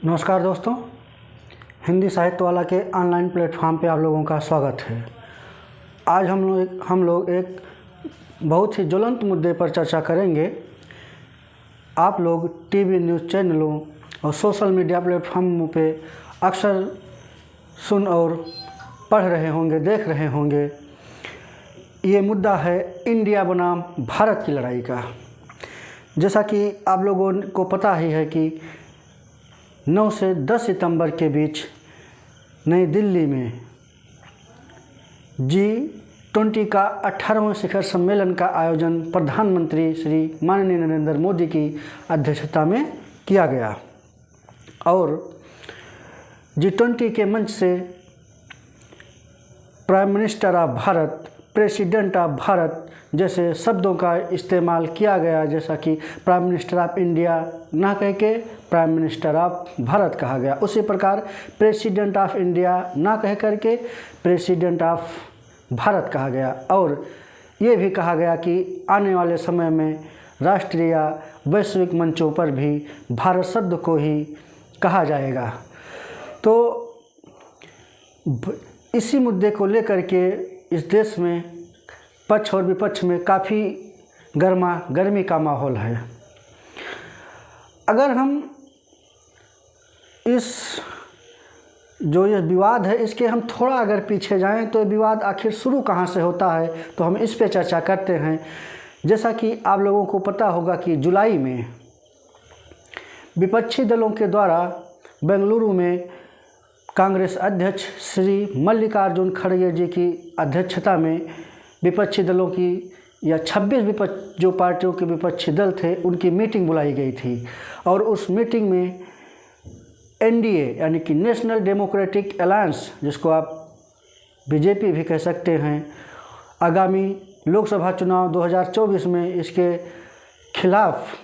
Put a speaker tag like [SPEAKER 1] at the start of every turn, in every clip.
[SPEAKER 1] नमस्कार दोस्तों, हिंदी साहित्य वाला के ऑनलाइन प्लेटफॉर्म पे आप लोगों का स्वागत है। आज हम लोग एक बहुत ही ज्वलंत मुद्दे पर चर्चा करेंगे। आप लोग टीवी न्यूज़ चैनलों और सोशल मीडिया प्लेटफॉर्मों पे अक्सर सुन और पढ़ रहे होंगे, देख रहे होंगे। ये मुद्दा है इंडिया बनाम भारत की लड़ाई का। जैसा कि आप लोगों को पता ही है कि 9 से 10 सितंबर के बीच नई दिल्ली में G20 का 18वां शिखर सम्मेलन का आयोजन प्रधानमंत्री श्री माननीय नरेंद्र मोदी की अध्यक्षता में किया गया और G20 के मंच से prime minister of Bharat, president of Bharat जैसे शब्दों का इस्तेमाल किया गया। जैसा कि प्राइम मिनिस्टर ऑफ इंडिया ना कह के प्राइम मिनिस्टर ऑफ भारत कहा गया, उसी प्रकार प्रेसिडेंट ऑफ इंडिया ना कह करके प्रेसिडेंट ऑफ भारत कहा गया। और ये भी कहा गया कि आने वाले समय में राष्ट्रीय या वैश्विक मंचों पर भी भारत शब्द को ही कहा जाएगा। तो इसी मुद्दे को लेकर के इस देश में पक्ष और विपक्ष में काफ़ी गर्मी का माहौल है। अगर हम ये विवाद है इसके हम थोड़ा अगर पीछे जाएं तो ये विवाद आखिर शुरू कहाँ से होता है, तो हम इस पे चर्चा करते हैं। जैसा कि आप लोगों को पता होगा कि जुलाई में विपक्षी दलों के द्वारा बेंगलुरु में कांग्रेस अध्यक्ष श्री मल्लिकार्जुन खड़गे जी की अध्यक्षता में विपक्षी दलों की या 26 जो पार्टियों के विपक्षी दल थे उनकी मीटिंग बुलाई गई थी। और उस मीटिंग में NDA यानी कि नेशनल डेमोक्रेटिक अलायंस, जिसको आप BJP भी कह सकते हैं, आगामी लोकसभा चुनाव 2024 में इसके खिलाफ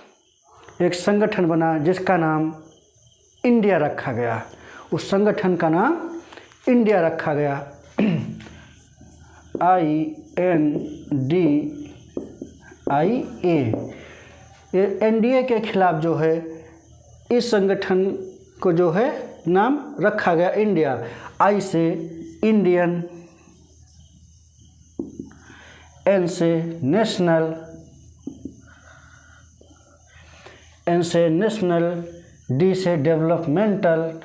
[SPEAKER 1] एक संगठन बना जिसका नाम इंडिया रखा गया। उस संगठन का नाम इंडिया रखा गया, INDIA। NDA के खिलाफ जो है इस संगठन को जो है नाम रखा गया इंडिया। I से इंडियन, N से नेशनल, N से नेशनल, D से डेवलपमेंटल,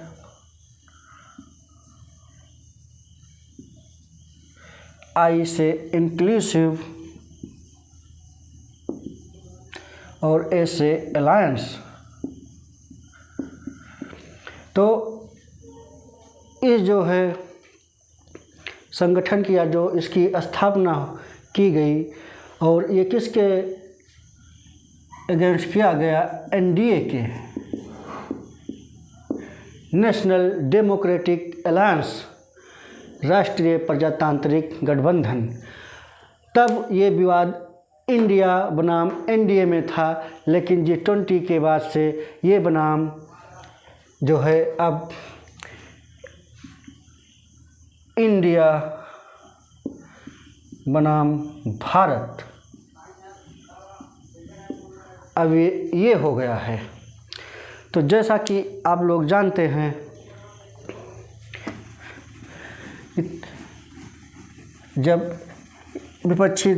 [SPEAKER 1] I से इंक्लूसिव और A से अलायंस। तो इस जो है संगठन की या जो इसकी स्थापना की गई और ये किसके अगेंस्ट किया गया, NDA के, नेशनल डेमोक्रेटिक अलायंस, राष्ट्रीय प्रजातांत्रिक गठबंधन। तब ये विवाद इंडिया बनाम NDA में था, लेकिन G20 के बाद से ये बनाम जो है अब इंडिया बनाम भारत अब ये हो गया है। तो जैसा कि आप लोग जानते हैं, जब विपक्षी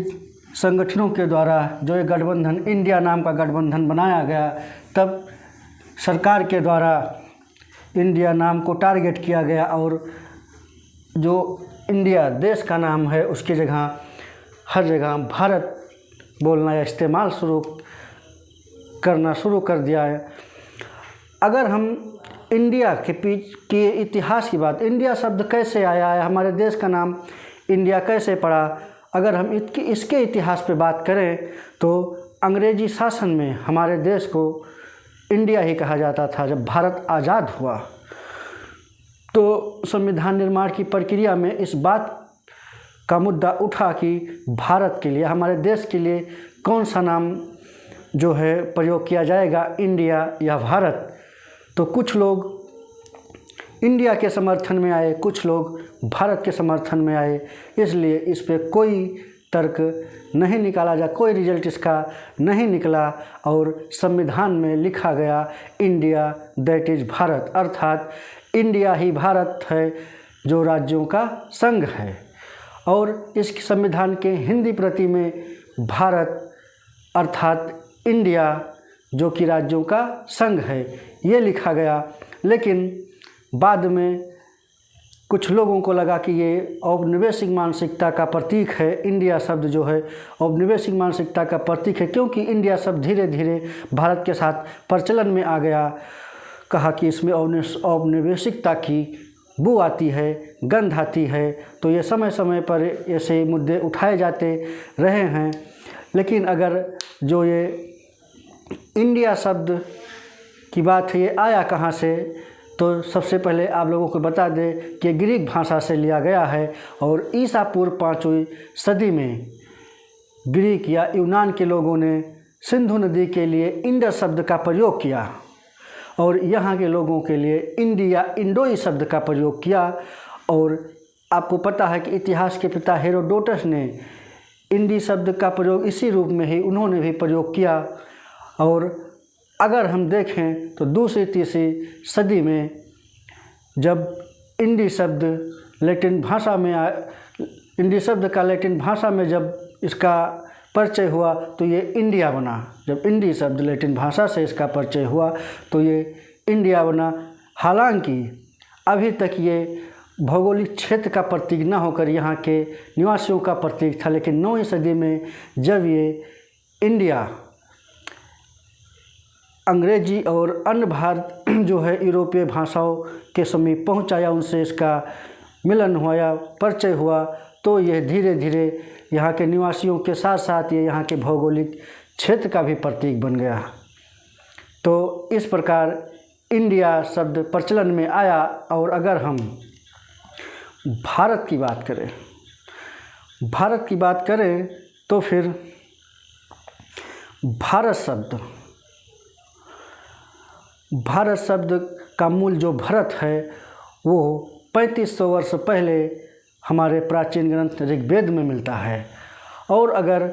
[SPEAKER 1] संगठनों के द्वारा जो एक गठबंधन, इंडिया नाम का गठबंधन बनाया गया, तब सरकार के द्वारा इंडिया नाम को टारगेट किया गया और जो इंडिया देश का नाम है उसकी जगह हर जगह भारत बोलना या इस्तेमाल करना शुरू कर दिया है। अगर हम इंडिया के इतिहास की बात, इंडिया शब्द कैसे आया है, हमारे देश का नाम इंडिया कैसे पड़ा, अगर हम इसके इतिहास पे बात करें तो अंग्रेजी शासन में हमारे देश को इंडिया ही कहा जाता था। जब भारत आज़ाद हुआ तो संविधान निर्माण की प्रक्रिया में इस बात का मुद्दा उठा कि भारत के लिए, हमारे देश के लिए कौन सा नाम जो है प्रयोग किया जाएगा, इंडिया या भारत। तो कुछ लोग इंडिया के समर्थन में आए, कुछ लोग भारत के समर्थन में आए। इसलिए इस पे कोई तर्क नहीं निकाला जा, कोई रिजल्ट इसका नहीं निकला और संविधान में लिखा गया इंडिया दैट इज़ भारत, अर्थात इंडिया ही भारत है जो राज्यों का संघ है। और इस संविधान के हिंदी प्रति में भारत अर्थात इंडिया जो कि राज्यों का संघ है ये लिखा गया। लेकिन बाद में कुछ लोगों को लगा कि ये औपनिवेशिक मानसिकता का प्रतीक है, इंडिया शब्द जो है औपनिवेशिक मानसिकता का प्रतीक है, क्योंकि इंडिया शब्द धीरे धीरे भारत के साथ प्रचलन में आ गया। कहा कि इसमें औपनिवेशिकता की बू आती है, गंध आती है, तो ये समय समय पर ऐसे मुद्दे उठाए जाते रहे हैं। लेकिन अगर जो ये इंडिया शब्द की बात है ये आया कहाँ से, तो सबसे पहले आप लोगों को बता दें कि ग्रीक भाषा से लिया गया है और ईसा पूर्व 5वीं सदी में ग्रीक या यूनान के लोगों ने सिंधु नदी के लिए इंडस शब्द का प्रयोग किया और यहाँ के लोगों के लिए इंडिया इंडोई शब्द का प्रयोग किया। और आपको पता है कि इतिहास के पिता हेरोडोटस ने इंडी शब्द का प्रयोग इसी रूप में ही उन्होंने भी प्रयोग किया। और अगर हम देखें तो दूसरी तीसरी सदी में जब इंडी शब्द लैटिन भाषा में इंडी शब्द का लैटिन भाषा में जब इसका परिचय हुआ तो ये इंडिया बना। जब इंडी शब्द लैटिन भाषा से इसका परिचय हुआ तो ये इंडिया बना। हालांकि अभी तक ये भौगोलिक क्षेत्र का प्रतीक न होकर यहाँ के निवासियों का प्रतीक था, लेकिन 9वीं सदी में जब ये इंडिया अंग्रेजी और अन्य भारत जो है यूरोपीय भाषाओं के समीप पहुँचा या उनसे इसका मिलन हुआ या परिचय हुआ, तो यह धीरे धीरे यहाँ के निवासियों के साथ साथ ये यहाँ के भौगोलिक क्षेत्र का भी प्रतीक बन गया। तो इस प्रकार इंडिया शब्द प्रचलन में आया। और अगर हम भारत की बात करें तो फिर भारत शब्द का मूल जो भरत है वो 3500 वर्ष पहले हमारे प्राचीन ग्रंथ ऋग्वेद में मिलता है। और अगर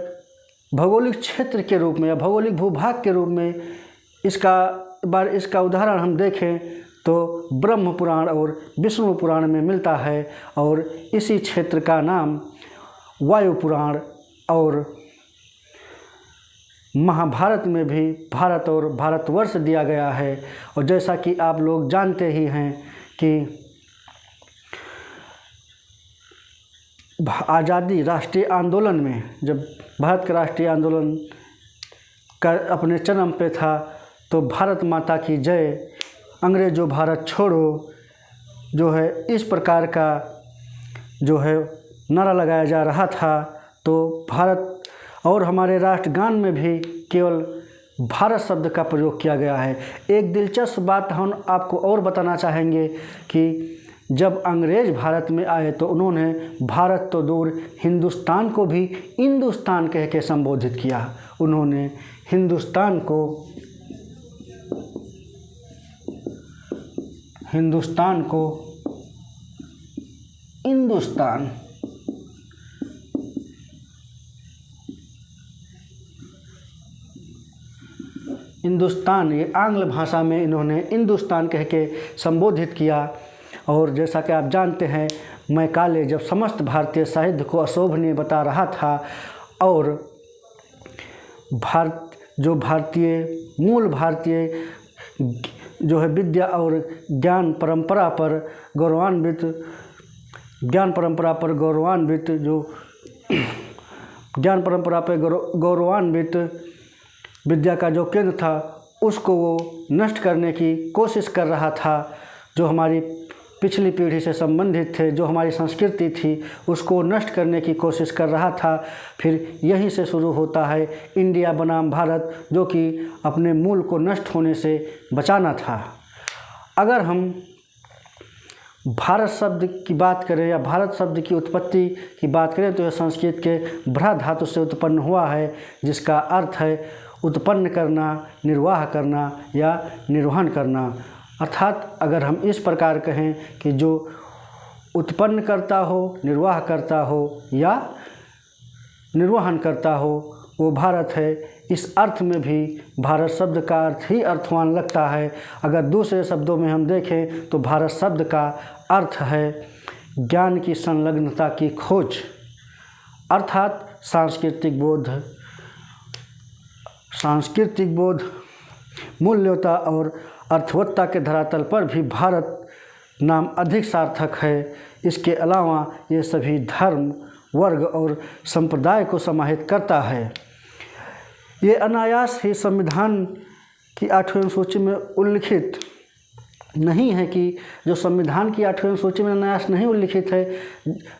[SPEAKER 1] भौगोलिक क्षेत्र के रूप में या भौगोलिक भूभाग के रूप में इसका उदाहरण हम देखें तो ब्रह्म पुराण और विष्णु पुराण में मिलता है। और इसी क्षेत्र का नाम वायु पुराण और महाभारत में भी भारत और भारतवर्ष दिया गया है। और जैसा कि आप लोग जानते ही हैं कि आज़ादी राष्ट्रीय आंदोलन में जब भारत का राष्ट्रीय आंदोलन का अपने चरम पे था तो भारत माता की जय, अंग्रेजों भारत छोड़ो जो है इस प्रकार का जो है नारा लगाया जा रहा था। तो भारत और हमारे राष्ट्रगान में भी केवल भारत शब्द का प्रयोग किया गया है। एक दिलचस्प बात हम आपको और बताना चाहेंगे कि जब अंग्रेज भारत में आए तो उन्होंने भारत तो दूर हिंदुस्तान को भी हिंदुस्तान कह के संबोधित किया। उन्होंने हिंदुस्तान को हिंदुस्तान ये आंग्ल भाषा में इन्होंने हिंदुस्तान कह के संबोधित किया। और जैसा कि आप जानते हैं मैकाले जब समस्त भारतीय साहित्य को अशोभनीय बता रहा था और मूल भारतीय जो है विद्या और ज्ञान परंपरा पर गौरवान्वित विद्या का जो केंद्र था उसको वो नष्ट करने की कोशिश कर रहा था। जो हमारी पिछली पीढ़ी से संबंधित थे, जो हमारी संस्कृति थी, उसको नष्ट करने की कोशिश कर रहा था। फिर यहीं से शुरू होता है इंडिया बनाम भारत, जो कि अपने मूल को नष्ट होने से बचाना था। अगर हम भारत शब्द की बात करें या भारत शब्द की उत्पत्ति की बात करें तो यह संस्कृत के भ्रा धातु से उत्पन्न हुआ है, जिसका अर्थ है उत्पन्न करना, निर्वाह करना या निर्वहन करना। अर्थात अगर हम इस प्रकार कहें कि जो उत्पन्न करता हो, निर्वाह करता हो या निर्वहन करता हो वो भारत है। इस अर्थ में भी भारत शब्द का अर्थ ही अर्थवान लगता है। अगर दूसरे शब्दों में हम देखें तो भारत शब्द का अर्थ है ज्ञान की संलग्नता की खोज, अर्थात सांस्कृतिक बोध, मूल्यता और अर्थवत्ता के धरातल पर भी भारत नाम अधिक सार्थक है। इसके अलावा ये सभी धर्म, वर्ग और संप्रदाय को समाहित करता है। ये अनायास ही संविधान की 8वीं अनुसूची में उल्लिखित नहीं है कि जो संविधान की 8वीं अनुसूची में अनायास नहीं उल्लिखित है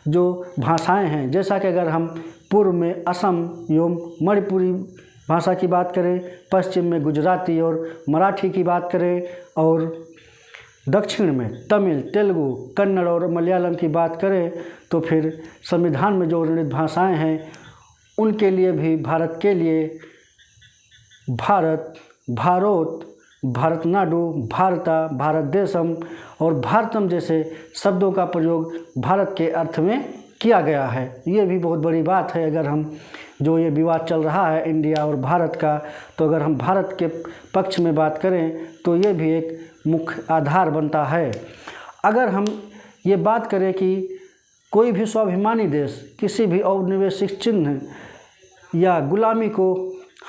[SPEAKER 1] जो भाषाएं हैं, जैसा कि अगर हम पूर्व में असम एवं मणिपुरी भाषा की बात करें, पश्चिम में गुजराती और मराठी की बात करें और दक्षिण में तमिल, तेलुगु, कन्नड़ और मलयालम की बात करें, तो फिर संविधान में जो वर्णित भाषाएं हैं उनके लिए भी भारत के लिए भारत, भारोत, भारतनाडु, भारता, भारत देशम और भारतम जैसे शब्दों का प्रयोग भारत के अर्थ में किया गया है। ये भी बहुत बड़ी बात है। अगर हम जो ये विवाद चल रहा है इंडिया और भारत का, तो अगर हम भारत के पक्ष में बात करें तो ये भी एक मुख्य आधार बनता है। अगर हम ये बात करें कि कोई भी स्वाभिमानी देश किसी भी औपनिवेशिक चिन्ह या गुलामी को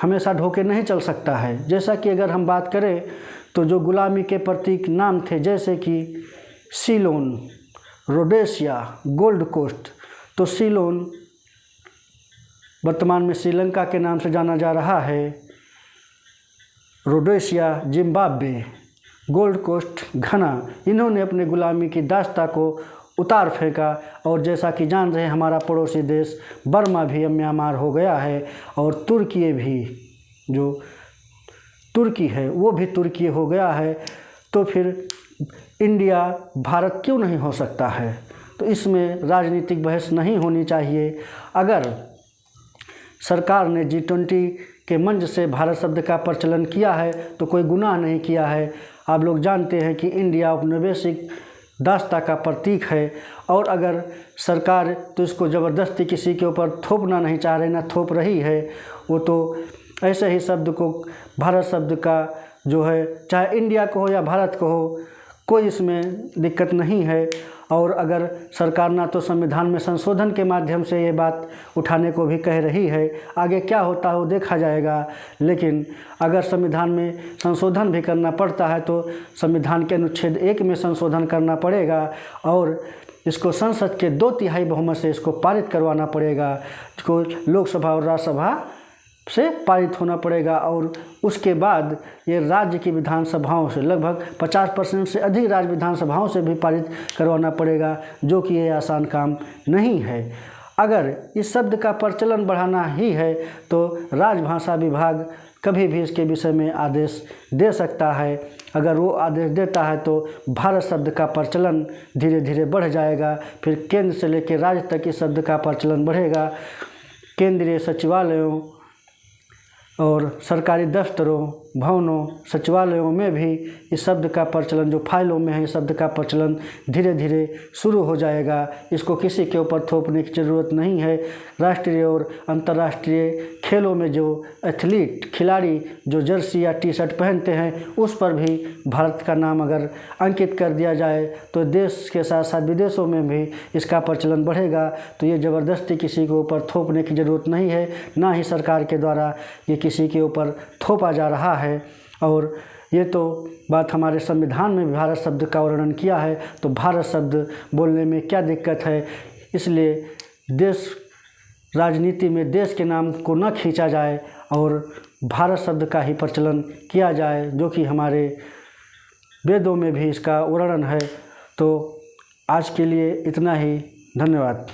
[SPEAKER 1] हमेशा ढोके नहीं चल सकता है। जैसा कि अगर हम बात करें तो जो गुलामी के प्रतीक नाम थे, जैसे कि सीलोन, रोडेशिया, गोल्ड कोस्ट, तो सीलोन वर्तमान में श्रीलंका के नाम से जाना जा रहा है, रोडेशिया जिम्बाब्वे, गोल्ड कोस्ट घना, इन्होंने अपने गुलामी की दास्ता को उतार फेंका। और जैसा कि जान रहे हैं हमारा पड़ोसी देश बर्मा भी अब म्यांमार हो गया है और तुर्की भी, जो तुर्की है वो भी तुर्की हो गया है। तो फिर इंडिया भारत क्यों नहीं हो सकता है? तो इसमें राजनीतिक बहस नहीं होनी चाहिए। अगर सरकार ने G20 के मंच से भारत शब्द का प्रचलन किया है तो कोई गुनाह नहीं किया है। आप लोग जानते हैं कि इंडिया औपनिवेशिक दास्ता का प्रतीक है और अगर सरकार तो इसको ज़बरदस्ती किसी के ऊपर थोपना नहीं चाह रही, ना थोप रही है। वो तो ऐसे ही शब्द को, भारत शब्द का जो है, चाहे इंडिया को हो या भारत को हो, कोई इसमें दिक्कत नहीं है। और अगर सरकार ना तो संविधान में संशोधन के माध्यम से ये बात उठाने को भी कह रही है, आगे क्या होता है वो देखा जाएगा। लेकिन अगर संविधान में संशोधन भी करना पड़ता है तो संविधान के अनुच्छेद 1 में संशोधन करना पड़ेगा और इसको संसद के 2/3 बहुमत से इसको पारित करवाना पड़ेगा, इसको लोकसभा और राज्यसभा से पारित होना पड़ेगा। और उसके बाद ये राज्य की विधानसभाओं से, लगभग 50% से अधिक राज्य विधानसभाओं से भी पारित करवाना पड़ेगा, जो कि ये आसान काम नहीं है। अगर इस शब्द का प्रचलन बढ़ाना ही है तो राजभाषा विभाग कभी भी इसके विषय में आदेश दे सकता है। अगर वो आदेश देता है तो भारत शब्द का प्रचलन धीरे धीरे बढ़ जाएगा। फिर केंद्र से लेकर राज्य तक इस शब्द का प्रचलन बढ़ेगा। केंद्रीय सचिवालयों और सरकारी दफ्तरों, भवनों, सचिवालयों में भी इस शब्द का प्रचलन, जो फाइलों में है, इस शब्द का प्रचलन धीरे धीरे शुरू हो जाएगा। इसको किसी के ऊपर थोपने की ज़रूरत नहीं है। राष्ट्रीय और अंतर्राष्ट्रीय खेलों में जो एथलीट, खिलाड़ी जो जर्सी या टी-शर्ट पहनते हैं, उस पर भी भारत का नाम अगर अंकित कर दिया जाए तो देश के साथ साथ विदेशों में भी इसका प्रचलन बढ़ेगा। तो ये ज़बरदस्ती किसी के ऊपर थोपने की ज़रूरत नहीं है, ना ही सरकार के द्वारा ये किसी के ऊपर थोपा जा रहा है। और ये तो बात हमारे संविधान में भी भारत शब्द का वर्णन किया है, तो भारत शब्द बोलने में क्या दिक्कत है। इसलिए देश राजनीति में देश के नाम को न खींचा जाए और भारत शब्द का ही प्रचलन किया जाए, जो कि हमारे वेदों में भी इसका वर्णन है। तो आज के लिए इतना ही, धन्यवाद।